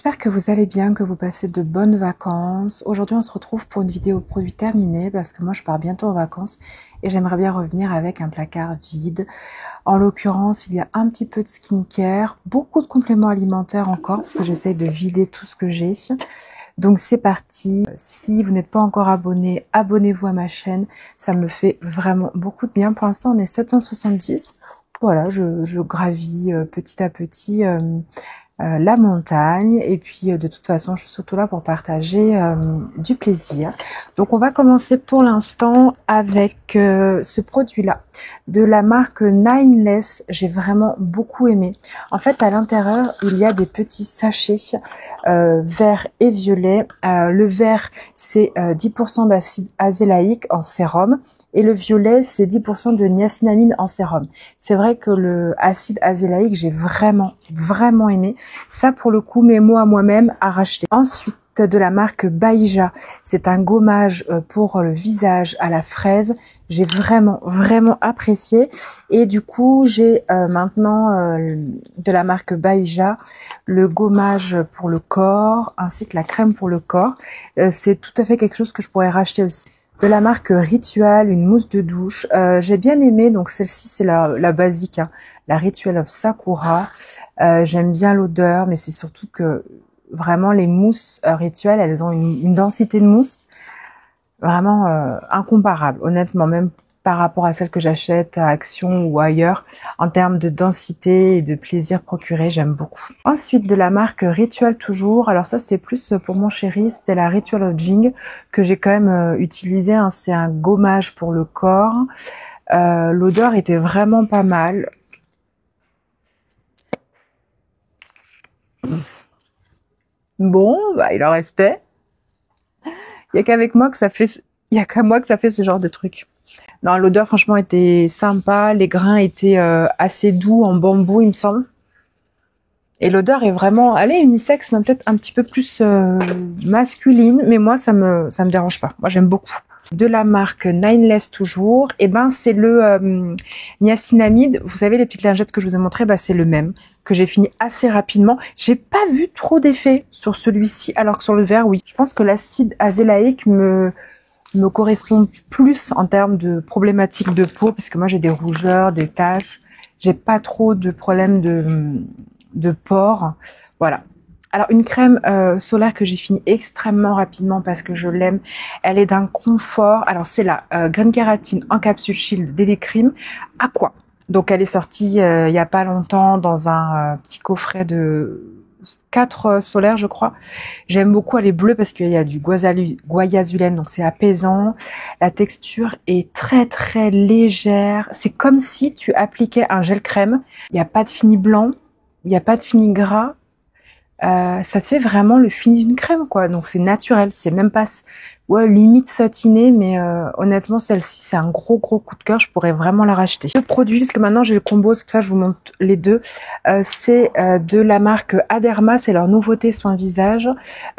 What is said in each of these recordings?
j'espère que vous allez bien, que vous passez de bonnes vacances. Aujourd'hui, on se retrouve pour une vidéo produit terminée parce que moi, je pars bientôt en vacances et j'aimerais bien revenir avec un placard vide. En l'occurrence, il y a un petit peu de skincare, beaucoup de compléments alimentaires encore parce que j'essaye de vider tout ce que j'ai. Donc c'est parti. Si vous n'êtes pas encore abonné, abonnez-vous à ma chaîne. Ça me fait vraiment beaucoup de bien. Pour l'instant, on est 770. Voilà, je gravis petit à petit la montagne et puis de toute façon je suis surtout là pour partager du plaisir. Donc on va commencer pour l'instant avec ce produit là de la marque Nineless. J'ai vraiment beaucoup aimé. En fait à l'intérieur il y a des petits sachets vert et violet. Le vert c'est 10% d'acide azélaïque en sérum et le violet c'est 10% de niacinamide en sérum. C'est vrai que le acide azélaïque j'ai vraiment aimé. Ça pour le coup, mes mots à moi-même à racheter. Ensuite de la marque Baïja, c'est un gommage pour le visage à la fraise. J'ai vraiment apprécié et du coup j'ai maintenant de la marque Baïja le gommage pour le corps ainsi que la crème pour le corps. C'est tout à fait quelque chose que je pourrais racheter aussi. De la marque Ritual, une mousse de douche. J'ai bien aimé, donc celle-ci c'est la basique, hein, la Ritual of Sakura. J'aime bien l'odeur, mais c'est surtout que vraiment les mousses Ritual, elles ont une densité de mousse vraiment incomparable, honnêtement, même par rapport à celles que j'achète à Action ou ailleurs, en termes de densité et de plaisir procuré, j'aime beaucoup. Ensuite, de la marque Ritual toujours, alors ça c'était plus pour mon chéri, c'était la Ritual of Jing, que j'ai quand même utilisé, hein. C'est un gommage pour le corps. L'odeur était vraiment pas mal. Bon, bah il en restait. Il y a qu'avec moi que ça fait, il y a qu'à moi que ça fait ce genre de truc. Non, l'odeur franchement était sympa, les grains étaient assez doux en bambou il me semble. Et l'odeur est vraiment, elle est unisexe, mais peut-être un petit peu plus masculine, mais moi ça me dérange pas. Moi j'aime beaucoup. De la marque Nineless toujours, et ben c'est le niacinamide. Vous savez les petites lingettes que je vous ai montrées, bah c'est le même que j'ai fini assez rapidement. J'ai pas vu trop d'effet sur celui-ci, alors que sur le vert oui. Je pense que l'acide azélaïque me correspond plus en termes de problématiques de peau, parce que moi j'ai des rougeurs, des taches, j'ai pas trop de problèmes de pores, voilà. Alors une crème solaire que j'ai fini extrêmement rapidement parce que je l'aime, elle est d'un confort. Alors c'est la Green Keratin en capsule Shield DD Cream Aqua. Donc elle est sortie il y a pas longtemps dans un petit coffret de 4 solaires je crois. J'aime beaucoup, elle est bleue parce qu'il y a du guayazulène, donc c'est apaisant. La texture est très légère. C'est comme si tu appliquais un gel crème. Il n'y a pas de fini blanc, il n'y a pas de fini gras. Ça te fait vraiment le fini d'une crème quoi, donc c'est naturel, c'est même pas limite satiné, mais honnêtement celle-ci c'est un gros coup de cœur, je pourrais vraiment la racheter. Le produit, parce que maintenant j'ai le combo, c'est pour ça que je vous montre les deux, c'est de la marque Aderma, c'est leur nouveauté soin visage.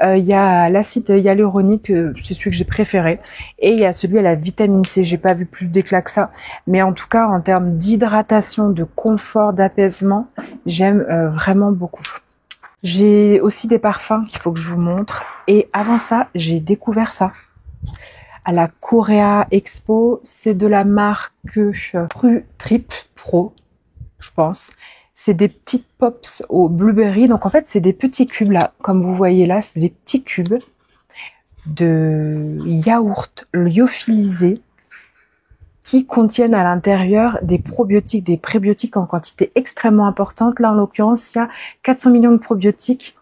Il y a l'acide hyaluronique, c'est celui que j'ai préféré, et il y a celui à la vitamine C. J'ai pas vu plus d'éclat que ça, mais en tout cas en termes d'hydratation, de confort, d'apaisement, j'aime vraiment beaucoup. J'ai aussi des parfums qu'il faut que je vous montre. Et avant ça, j'ai découvert ça à la Korea Expo. C'est de la marque Pru Trip Pro, je pense. C'est des petites pops au blueberry. Donc en fait, c'est des petits cubes là. Comme vous voyez là, c'est des petits cubes de yaourt lyophilisé qui contiennent à l'intérieur des probiotiques, des prébiotiques en quantité extrêmement importante. Là, en l'occurrence, il y a 400 millions de probiotiques.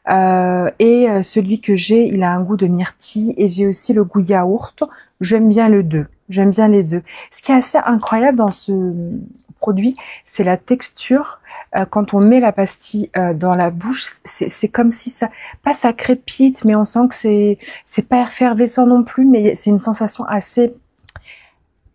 Et celui que j'ai, il a un goût de myrtille et j'ai aussi le goût yaourt. J'aime bien les deux. J'aime bien les deux. Ce qui est assez incroyable dans ce produit, c'est la texture. Quand on met la pastille dans la bouche, c'est comme si ça, pas ça crépite, mais on sent que c'est pas effervescent non plus, mais c'est une sensation assez,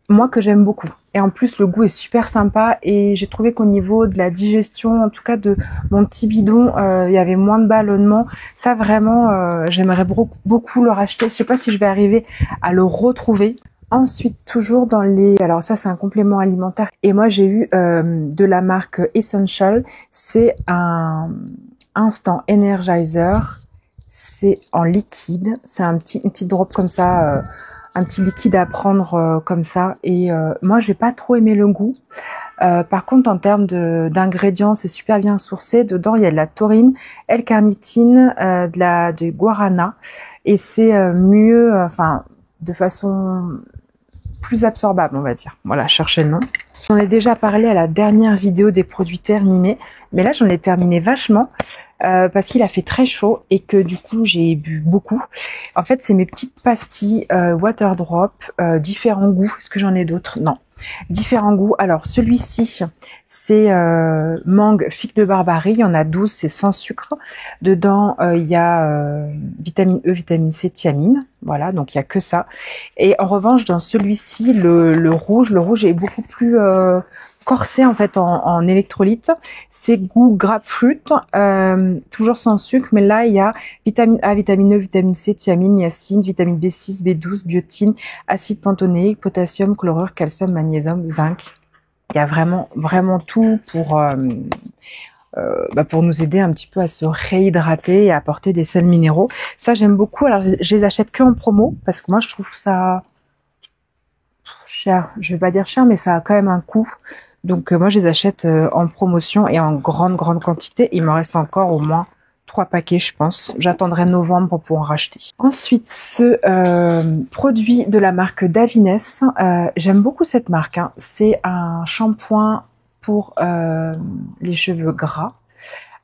moi que j'aime beaucoup. Et en plus le goût est super sympa et j'ai trouvé qu'au niveau de la digestion, en tout cas de mon petit bidon, il y avait moins de ballonnement. Ça vraiment, j'aimerais beaucoup le racheter. Je sais pas si je vais arriver à le retrouver. Ensuite, toujours dans les... Alors ça, c'est un complément alimentaire. Et moi, j'ai eu de la marque Essential. C'est un Instant Energizer. C'est en liquide. C'est une petite drop comme ça, un petit liquide à prendre comme ça. Et moi, j'ai pas trop aimé le goût. Par contre, en termes d'ingrédients, c'est super bien sourcé. Dedans, il y a de la taurine, L-carnitine, du guarana. Et c'est mieux, enfin, de façon plus absorbable, on va dire. Voilà, cherchez le nom. J'en ai déjà parlé à la dernière vidéo des produits terminés, mais là j'en ai terminé vachement parce qu'il a fait très chaud et que du coup j'ai bu beaucoup. En fait, c'est mes petites pastilles Water Drop, différents goûts. Est-ce que j'en ai d'autres? Non. Différents goûts. Alors celui-ci, c'est mangue figue de Barbarie. Il y en a 12, c'est sans sucre. Dedans, il y a vitamine E, vitamine C, thiamine. Voilà, donc il y a que ça. Et en revanche, dans celui-ci, le rouge est beaucoup plus corsé en fait en électrolytes. C'est goût grapefruit, toujours sans sucre, mais là il y a vitamine A, vitamine E, vitamine C, thiamine, niacine, vitamine B6, B12, biotine, acide pantonéique, potassium, chlorure, calcium, magnésium, zinc. Il y a vraiment tout pour nous aider un petit peu à se réhydrater et à apporter des sels minéraux. Ça, j'aime beaucoup. Alors, je les achète que en promo parce que moi, je trouve ça cher. Je vais pas dire cher, mais ça a quand même un coût. Donc, moi, je les achète en promotion et en grande quantité. Il me reste encore au moins 3 paquets, je pense. J'attendrai novembre pour pouvoir en racheter. Ensuite, ce produit de la marque Davines. J'aime beaucoup cette marque. Hein. C'est un shampoing pour les cheveux gras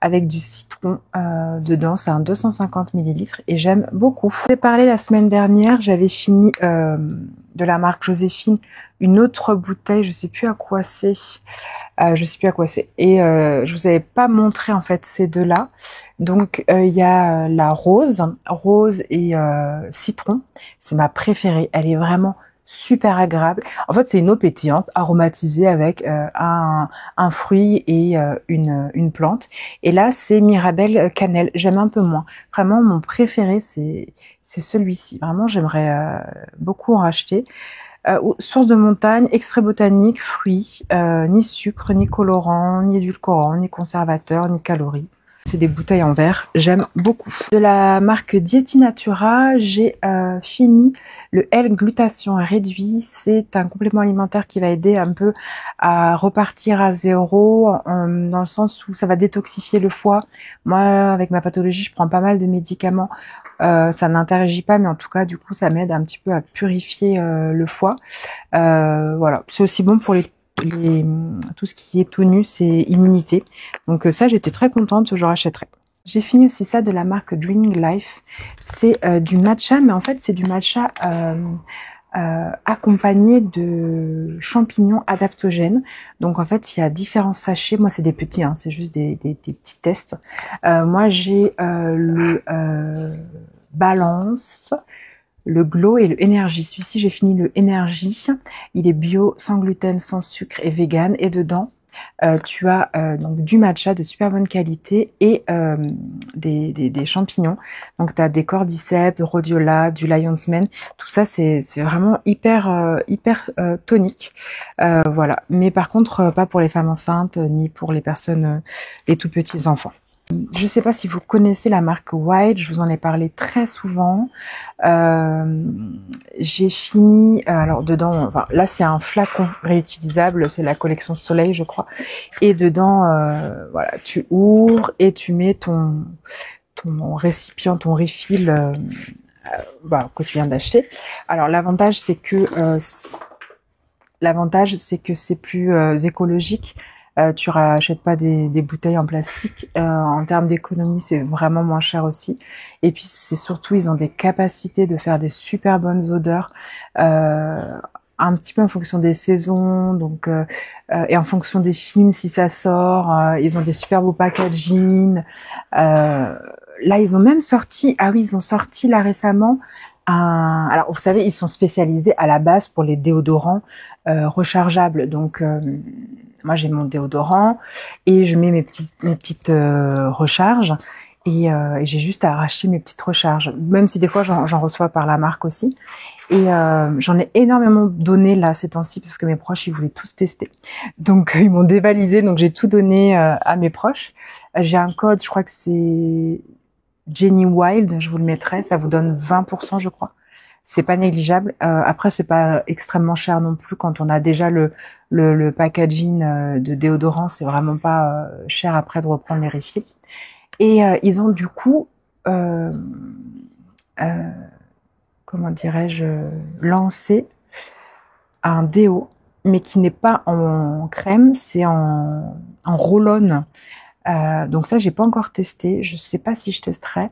avec du citron dedans. C'est un 250 ml et j'aime beaucoup. J'ai parlé la semaine dernière, j'avais fini de la marque Joséphine une autre bouteille, je sais plus à quoi c'est. Et je vous avais pas montré en fait ces deux-là. Donc il y a la rose et citron. C'est ma préférée. Elle est vraiment super agréable. En fait, c'est une eau pétillante aromatisée avec un fruit et une plante. Et là, c'est Mirabelle cannelle. J'aime un peu moins. Vraiment, mon préféré, c'est celui-ci. Vraiment, j'aimerais beaucoup en racheter. Source de montagne, extrait botanique, fruits, ni sucre, ni colorant, ni édulcorant, ni conservateur, ni calories. C'est des bouteilles en verre, j'aime beaucoup. De la marque Dieti Natura, j'ai fini le L-glutathion réduit. C'est un complément alimentaire qui va aider un peu à repartir à zéro, dans le sens où ça va détoxifier le foie. Moi, avec ma pathologie, je prends pas mal de médicaments. Ça n'interagit pas, mais en tout cas, du coup, ça m'aide un petit peu à purifier le foie. Voilà, c'est aussi bon pour tout ce qui est tonus et immunité. Donc ça, j'étais très contente, je rachèterai. J'ai fini aussi ça de la marque Dreaming Life. C'est du matcha, mais en fait, c'est du matcha accompagné de champignons adaptogènes. Donc en fait, il y a différents sachets. Moi, c'est des petits, hein, c'est juste des petits tests. Moi, j'ai le Balance, le Glow et le Énergie. Celui-ci, j'ai fini le Énergie. Il est bio, sans gluten, sans sucre et vegan. Et dedans, tu as donc du matcha de super bonne qualité et des champignons. Donc, tu as des cordyceps, rhodiola, du lion's mane. Tout ça, c'est vraiment hyper tonique. Voilà. Mais par contre, pas pour les femmes enceintes ni pour les personnes, les tout petits enfants. Je ne sais pas si vous connaissez la marque White, je vous en ai parlé très souvent. J'ai fini, alors dedans, enfin, là c'est un flacon réutilisable, c'est la collection Soleil je crois. Et dedans, voilà, tu ouvres et tu mets ton récipient, ton refill que tu viens d'acheter. Alors l'avantage c'est que c'est plus écologique. Tu rachètes pas des bouteilles en plastique. En termes d'économie, c'est vraiment moins cher aussi. Et puis c'est surtout, ils ont des capacités de faire des super bonnes odeurs, un petit peu en fonction des saisons, donc et en fonction des films si ça sort. Ils ont des super beaux packaging. Là, ils ont même sorti. Ah oui, ils ont sorti là récemment. Alors vous savez, ils sont spécialisés à la base pour les déodorants rechargeables. Donc moi j'ai mon déodorant et je mets mes petites recharges. Et j'ai juste à racheter mes petites recharges, même si des fois j'en reçois par la marque aussi. Et j'en ai énormément donné là ces temps-ci parce que mes proches ils voulaient tous tester. Donc ils m'ont dévalisé, donc j'ai tout donné à mes proches. J'ai un code, je crois que c'est Jenny Wild, je vous le mettrai, ça vous donne 20% je crois. C'est pas négligeable. Après c'est pas extrêmement cher non plus quand on a déjà le packaging de déodorant, c'est vraiment pas cher après de reprendre les refills. Et ils ont du coup euh, comment dirais-je, lancé un déo, mais qui n'est pas en crème, c'est en roll-on. Donc ça, j'ai pas encore testé. Je sais pas si je testerai.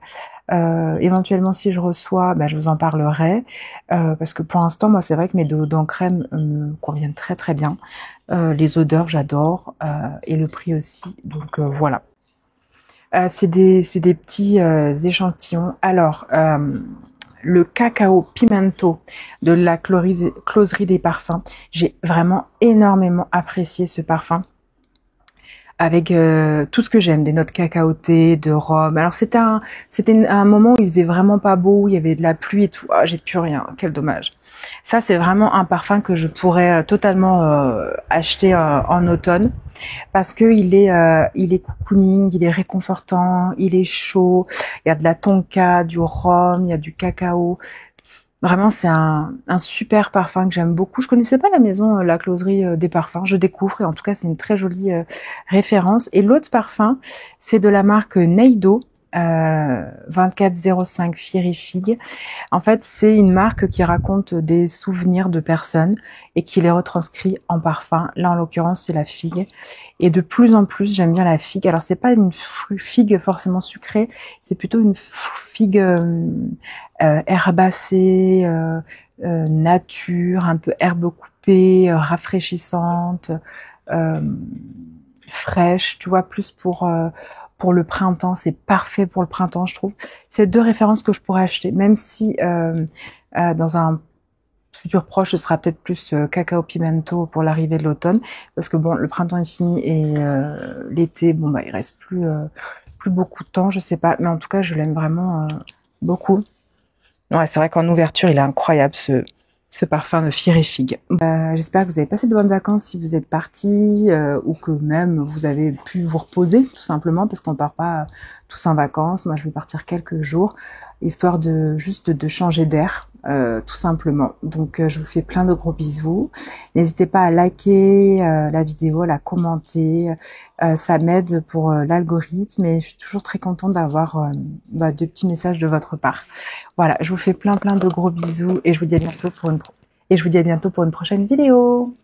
Éventuellement, si je reçois, bah, je vous en parlerai. Parce que pour l'instant, moi, c'est vrai que mes déodorants crème me conviennent très très bien. Les odeurs, j'adore. Et le prix aussi. Donc voilà. C'est des petits échantillons. Alors, le cacao pimento de la closerie des parfums. J'ai vraiment énormément apprécié ce parfum. Avec tout ce que j'aime, des notes cacaotées, de rhum. Alors c'était un moment où il faisait vraiment pas beau, il y avait de la pluie et tout. Ah, j'ai plus rien, quel dommage. Ça c'est vraiment un parfum que je pourrais totalement acheter en automne parce que il est cocooning, il est réconfortant, il est chaud. Il y a de la tonka, du rhum, il y a du cacao. Vraiment, c'est un super parfum que j'aime beaucoup. Je connaissais pas la maison, la closerie des parfums. Je découvre et en tout cas, c'est une très jolie référence. Et l'autre parfum, c'est de la marque Neido, 2405 Fiery Fig. En fait, c'est une marque qui raconte des souvenirs de personnes et qui les retranscrit en parfum. Là, en l'occurrence, c'est la figue. Et de plus en plus, j'aime bien la figue. Alors, c'est pas une figue forcément sucrée, c'est plutôt une figue herbacée, nature, un peu herbe coupée, rafraîchissante, euh, fraîche, tu vois, plus pour le printemps. C'est parfait pour le printemps, je trouve. C'est deux références que je pourrais acheter, même si dans un futur proche, ce sera peut-être plus cacao pimento pour l'arrivée de l'automne, parce que bon, le printemps est fini et l'été, bon bah il reste plus beaucoup de temps, je sais pas, mais en tout cas, je l'aime vraiment beaucoup. Ouais, c'est vrai qu'en ouverture, il est incroyable ce parfum de Fiery Fig. J'espère que vous avez passé de bonnes vacances si vous êtes partis ou que même vous avez pu vous reposer tout simplement parce qu'on part pas tous en vacances. Moi, je vais partir quelques jours histoire de juste de changer d'air tout simplement. Donc, je vous fais plein de gros bisous. N'hésitez pas à liker la vidéo, à la commenter. Ça m'aide pour l'algorithme et je suis toujours très contente d'avoir de petits messages de votre part. Voilà, je vous fais plein de gros bisous et je vous dis à bientôt pour une prochaine vidéo.